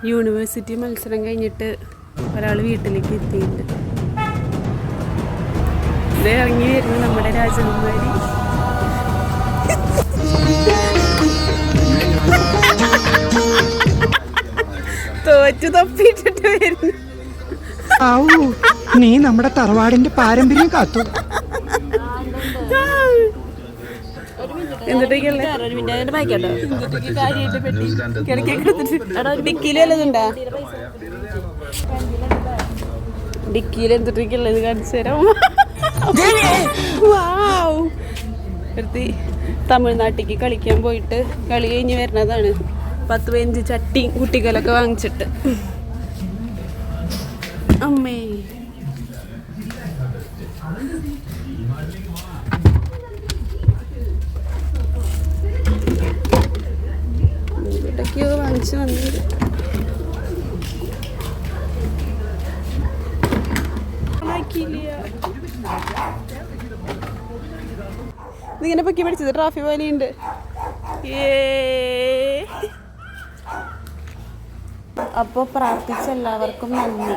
University മത്സരം കഴിഞ്ഞിട്ട് ഒരാൾ വീട്ടിലേക്ക് എത്തിയിട്ടുണ്ട്. ഇത് ഇറങ്ങി വരുന്നു നമ്മുടെ രാജകുമാരി. തോറ്റു തപ്പിട്ടിട്ട് വരുന്നു. നീ നമ്മുടെ തറവാടിന്റെ പാരമ്പര്യം കാത്തു. ഡിക്കിയിൽ എന്തിട്ടൊക്കെയുള്ളത് കാണിച്ചു തരാം. തമിഴ്നാട്ടിലേക്ക് കളിക്കാൻ പോയിട്ട് കളി കഴിഞ്ഞ് വരുന്നതാണ്. 10-15 ചട്ടിയും കുട്ടികളൊക്കെ വാങ്ങിച്ചിട്ട്. അമ്മേ ഇവിടേക്കോ വാങ്ങിച്ചു വന്നത്. ഇതിങ്ങനെ പൊക്കി പിടിച്ചത് ട്രോഫി പോലെയുണ്ട്. അപ്പോൾ പ്രാർത്ഥിച്ച എല്ലാവർക്കും നന്ദി.